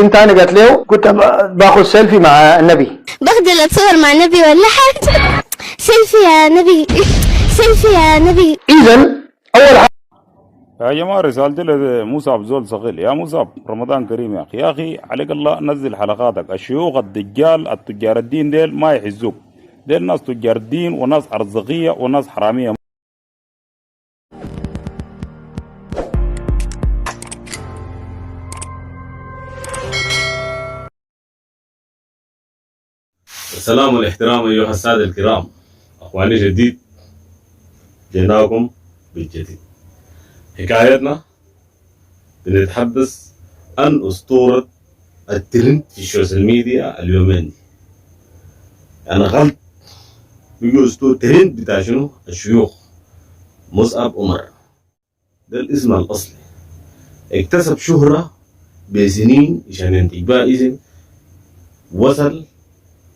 بنت تاني قالت له كنت باخذ سيلفي مع النبي. باخد اتصور مع النبي ولا حاجة. سيلفي يا نبي، سيلفي يا نبي. اذا اول حاجه يا جماعة رسالتي لموسى زول صغير. يا موسى رمضان كريم يا أخي عليك الله نزل حلقاتك. الشيوخ الدجال التجار الدين ديل ما يحزوك، ديل ناس تجار الدين وناس أرزقية وناس حرامية. السلام والاحترام أيها السادة الكرام، أخواني جديد جيناكم بالجديد. حكايتنا بنتحدث عن أسطورة الترند في السوشيال ميديا اليومين دي. يعني غلط بيقول أسطورة ترند بتاع شنو؟ الشيوخ. مصعب عمر ده الاسم الأصلي، اكتسب شهرة بسنين عشان ينتج بها اسم وصل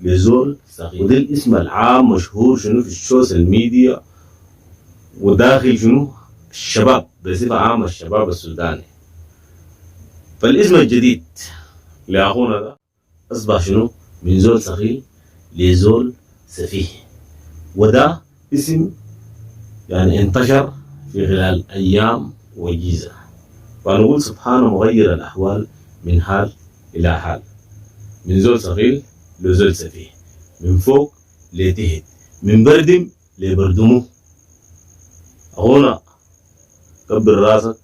لزول صغير، وده الاسم العام مشهور شنو في السوشيال ميديا وداخل شنو الشباب بصفة عامة، الشباب السوداني. فالاسم الجديد لأخونا ده أصبح شنو من زول صغير لزول سفيه، وده اسم يعني انتشر في خلال أيام وجيزة. فنقول سبحانه مغير الأحوال من حال إلى حال، من زول صغير لزول سفيه، من فوق لتحت، من بردم لبردمه. هنا كبر راسك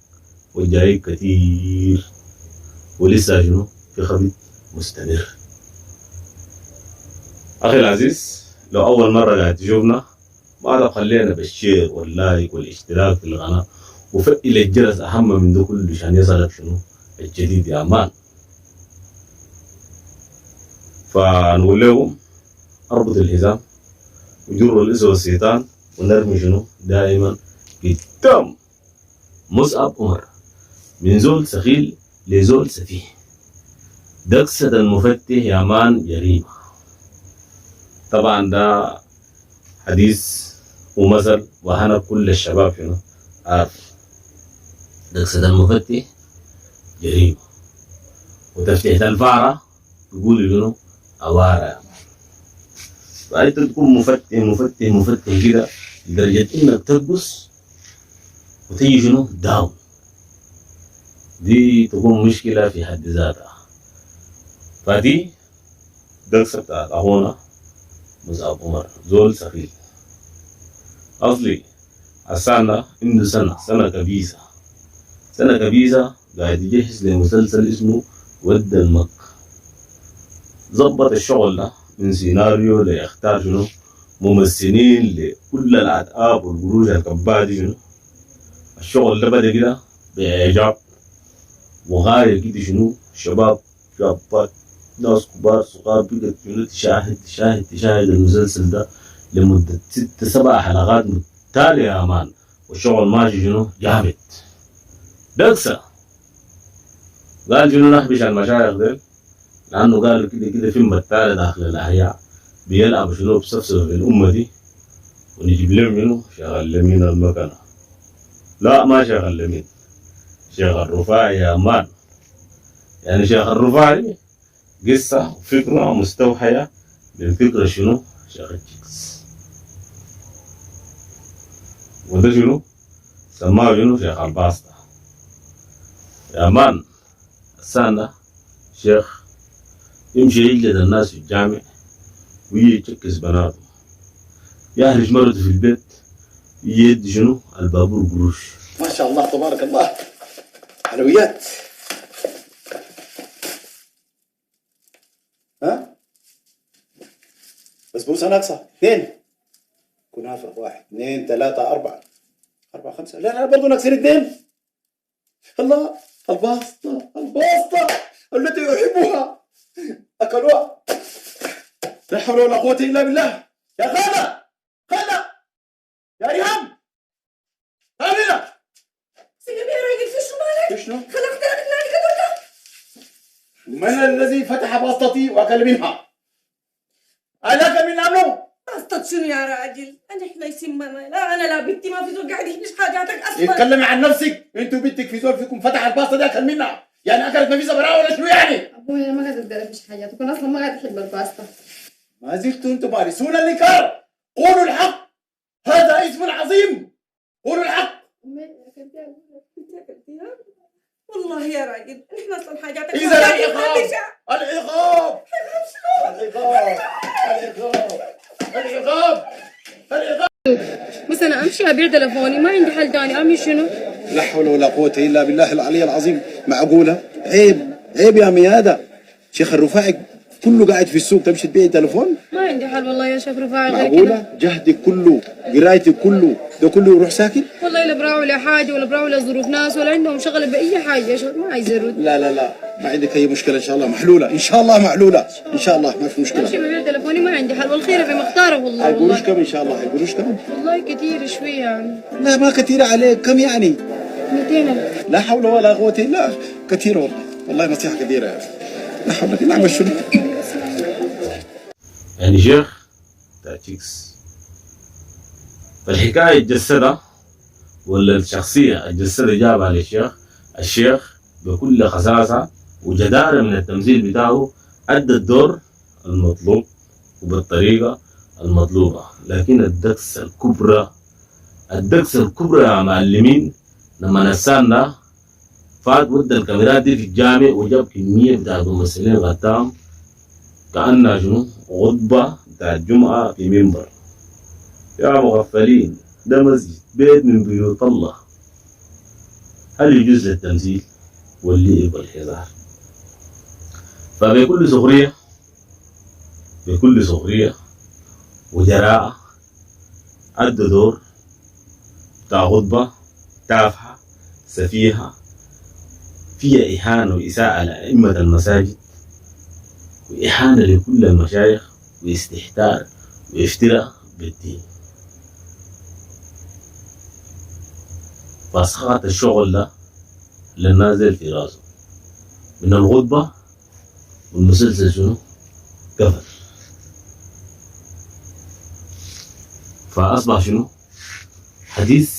والجاي كتير ولسه شنو في خبيط مستمر. أخي العزيز، لو أول مرة قاعد تشوفنا ما خلينا بالشير واللايك والاشتراك في القناة وفعل الجرس أهم من ده كله عشان يصلك شنو الجديد يا مان. فنقول لهم اربط الحزام وجروا الإسوة والشيطان ونرمي شنو دائما قدام مصعب عمر، من زول سخيل لزول سفيه. دكسة المفتح يا مان جريمة. طبعا ده حديث ومثل وهنا كل الشباب شنو عارف. دكسة المفتح جريمة، وتفتيح الفارة يقول شنو أوارا. فأنت تكون مفتح كده لدرجة إنك ترقص وتيجي شنو داون، دي تكون مشكلة في حد ذاتها. فدي دكسة بتاعت أخونا مصعب عمر، زول سخيل أصلي. السنة عنده سنة كبيسة، سنة كبيسة قاعد يجهز لمسلسل اسمه ود المك. ظبط الشغل ده من سيناريو ليختار شنو ممثلين لكل الأداب والقروش الكبادي شنو. الشغل ده بدأ كده بإعجاب وغاية كده شنو شباب شابات ناس كبار صغار بقت شنو تشاهد المسلسل ده لمدة 6-7 حلقات متتالية يا مان، والشغل ماشي شنو جامد. دكسة قال شنو نخبش المشايخ ديل، لأنه قالوا كده فيلم بتالي داخل الأحياء بيلعب شنو بسفسفة في الأمة دي، ونجيب لهم شنو شغل لمين المكنة. لا ما شغل لمين، شغل رفاعي يا مان. يعني شيخ الرفاعي قصة وفكرة مستوحية من فكرة شنو شيخ الجيكس، وده شنو سماه شنو شيخ الباسطة يا مان. السنة شيخ يمشي يجلد الناس في الجامع ويجي يتشكس بناته، يهرج مرته في البيت، يدي شنو البابور قروش. ما شاء الله تبارك الله، حلويات. ها بسبوسة ناقصة 2، كنافة 1 2 3 4 5. لا برضه ناقصين 2. الله، الباسطة التي أحبها أكلوها. لا حول ولا قوة إلا بالله. يا خالة يا ريهام تعالي. سيدي يا راجل في شو مالك؟ شنو؟ خلقتها من هذه كبرتها. من الذي فتح باسطتي وأكل منها؟ ألاك من أمنه؟ باسطة شنو يا راجل؟ أنا إحنا يسمنا، لا أنا لا بنتي ما في زول قاعد يحبش حاجاتك أصلا. اتكلمي عن نفسك. أنت وبنتك في زول فيكم فتح الباسطة دي أكل منها. يعني اكلت نفيسه براءه ولا شنو يعني؟ ابوي انا ما قاعد اتدرب في حاجات وكان اصلا ما قاعد احب الباستا. ما زلتوا انتم مارسون الانكار. قولوا الحق، هذا اسم عظيم. قولوا الحق. والله يا راجل نحن اصلا حاجاتك اذا العقاب العقاب العقاب العقاب العقاب. بس انا امشي ابيع تلفوني ما عندي حل ثاني. اعمل شنو؟ لا حول ولا قوة إلا بالله العلي العظيم. معقولة؟ عيب عيب يا ميادة. شيخ الرفاعي كله قاعد في السوق تمشي تبيعي تلفون؟ ما عندي حل والله يا شيخ رفاعي غير كده. معقولة؟ جهدك كله قرايتك كله ده كله يروح ساكت؟ والله لا براعوا لا حاجه ولا براعوا لا ظروف ناس ولا عندهم شغله باي حاجه يا شيخ. ما عايز يرد. لا لا لا ما عندك أي مشكلة إن شاء الله محلولة. إن شاء الله محلولة إن شاء الله ما في امشي مشكلة. ببيع تلفوني ما عندي حل والخير في مختاره والله. القروش كم إن شاء الله؟ القروش كم؟ والله كثير شويه يعني. لا ما كثيرة عليك. كم يعني؟ 200. لا حول ولا قوة إلا كثيرة والله. والله نصيحة كثيرة يا أخي. لا حول ولا قوة. نعمل شنو؟ يعني شيخ تاتشيكس. فالحكاية الجسدة ولا الشخصية الجسدة جابها للشيخ. الشيخ بكل خساسة وجدارة من التمثيل بتاعه أدى الدور المطلوب وبالطريقة المطلوبة. لكن الدكسة الكبرى يا معلمين لما نسانا فات ودى الكاميرات دي في الجامع وجاب كمية بتاعت ممثلين غتام كأنها شنو خطبة بتاعت جمعة في منبر. يا مغفلين ده مسجد بيت من بيوت الله. هل يجوز للتمثيل واللعب والهزار؟ بكل سخرية وجراءة أدى دور بتاع خطبة تافهة سفيهة فيها إهانة وإساءة لأئمة المساجد وإهانة لكل المشايخ واستهتار وافتراء بالدين. فأسقط الشغل ده للنازل في راسه من الخطبة والمسلسل شنو قفل. فأصبح شنو حديث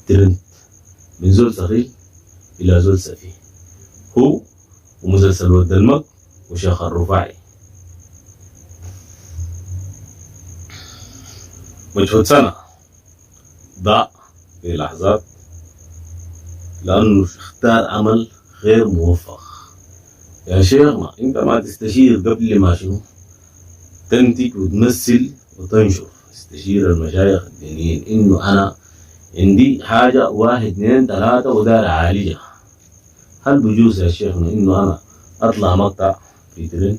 ترند من زول صغير إلى زول سفيه. هو ومسلسل ود المك وشيخ الرفاعي. مجهود سنة ضاع في لحظات لأنه اختار عمل غير موفق. يا شيخنا انت ما تستشير قبل ما شنو تنتج وتمثل وتنشر. استشير المشايخ الدينيين انه انا عندي حاجة 1 2 3 ودار اعالجها. هل بجوز يا شيخنا انه انا اطلع مقطع في ترند،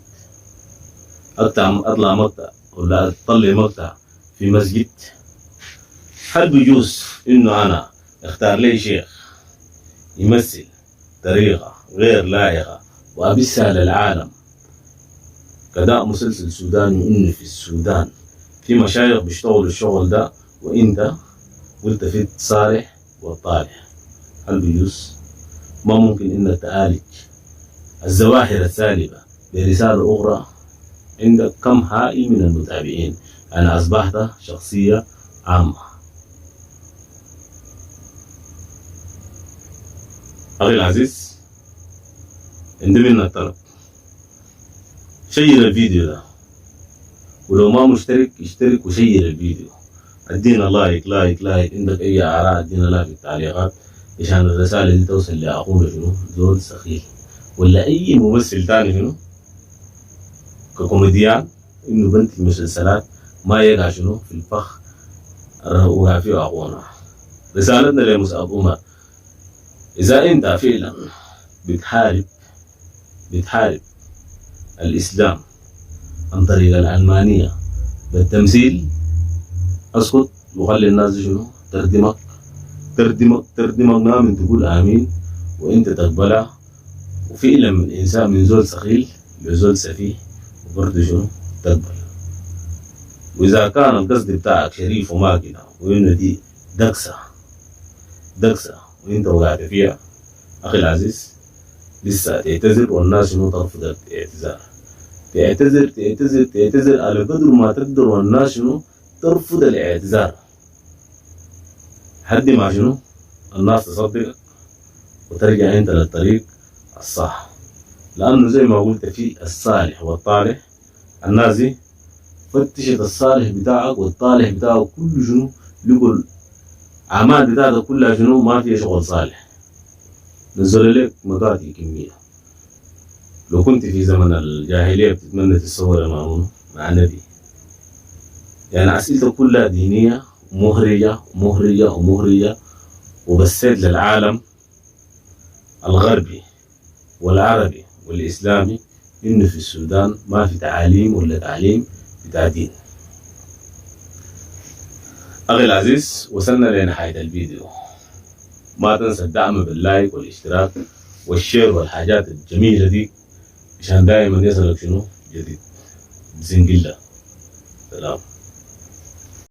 اطلع مقطع ولا اطلع مقطع في مسجد؟ هل بجوز انه انا اختار لي شيخ يمثل طريقة غير لائقة وابثها للعالم كداء مسلسل سوداني انه في السودان في مشايخ بيشتغلوا الشغل ده وانت قلت فيه صالح والطالح؟ هل بيجوز؟ ما ممكن انك تعالج الظواهر السالبة برسالة اخرى؟ عندك كم هائل من المتابعين؟ انا اصبحت شخصية عامة. اخي العزيز عندي منك طلب، شير الفيديو ده ولو ما مشترك اشترك وشير الفيديو. ادينا لايك لايك لايك. عندك اي اراء ادينا لايك في التعليقات عشان الرسالة دي توصل لاخونا شنو زول سخيل ولا اي ممثل تاني شنو ككوميديان انه بنتج مسلسلات ما يقع شنو في الفخ وقع فيه اخونا. رسالتنا لمصعب عمر، اذا انت فعلا بتحارب الاسلام عن طريق العلمانية بالتمثيل اسكت وخلي الناس شنو تردمك نام تقول امين وانت تقبلها. وفعلا من انسان من زول سخيل لزول سفيه وبرضه شنو تقبل. واذا كان القصد بتاعك شريف وما كده وانه دي دكسة وانت وقعت فيها، اخي العزيز لسه تعتذر والناس شنو ترفض الاعتذار. تعتذر على قدر ما تقدر والناس شنو ترفض الاعتذار. حد ما شنو الناس تصدقك وترجع انت للطريق الصح. لانه زي ما قلت في الصالح والطالح، الناس دي فتشت الصالح بتاعك والطالح بتاعك كله شنو، لقوا اعمال بتاعتك كلها شنو ما فيها شغل صالح، نزل لك مقاطع كميه. لو كنت في زمن الجاهليه بتتمنى تتصور مع النبي، يعني اسئلتك كلها دينيه مهرجه ومهرجه ومهرجه، وبسيت للعالم الغربي والعربي والاسلامي انه في السودان ما في تعاليم ولا تعليم بتاع دين. اخي العزيز، وصلنا لنهايه الفيديو. ما تنسى الدعم باللايك والاشتراك والشير والحاجات الجميله دي عشان دائما يصلك شنو جديد. بسم الله. سلام.